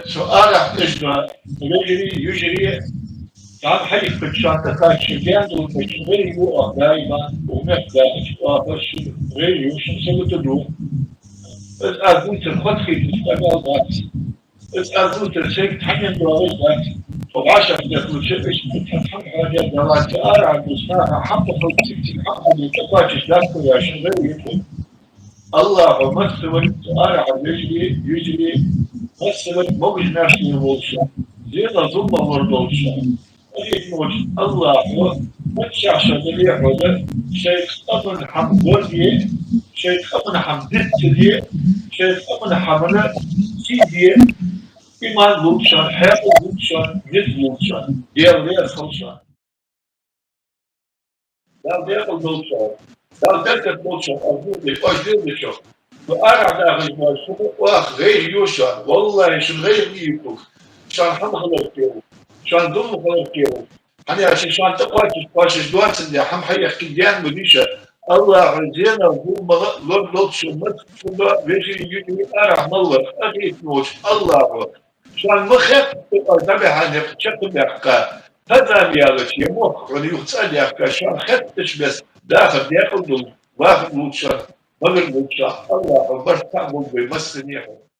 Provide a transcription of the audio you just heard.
سؤال إجنا يجري كان حي في الشاطئ كان شجعان ومشغول يوقف دائما ومحتاج وبس غير وش مسوي تدو الأرجوت الخطخي تستقبل ذات الأرجوت الشيء تحمل دواوش ذات وعشان يقول شيء إيش بتفهم حاجة دلالة سؤال عن مصنع حق خلص حق اللي تقاش ذاته يا شغل يطلب الله مثل سؤال عن يجري مثل موج نفسه الوشة زين ظلم ورضوشة الله هو متشع شغلية هذا شيخ أمن حمدوني شيخ أمن حمدتي شيخ أمن حملة سيدي إيمان لوشان حياة لوشان جد لوشان ديال خلشان ديال لوشان ديال لوشان أجدد لشان وأنا داخل ماشي غير يوشان والله شو غير يكوك شان حم خلقتيه شان دم خلقتيه أنا عشان شان تقاش دوات اللي حم حيحكي ديان مديشة الله عزينا وهو لود شو مت شو بيجي يجي أنا ملك أكيد موش الله شان مخك تبع هذا شكل يحكى هذا بيالك يموت ولي يخسر يحكى شان خدتش بس داخل ياخذ واخذ موشان مغرب موشان الله أكبر تعمل بيمثل يحكي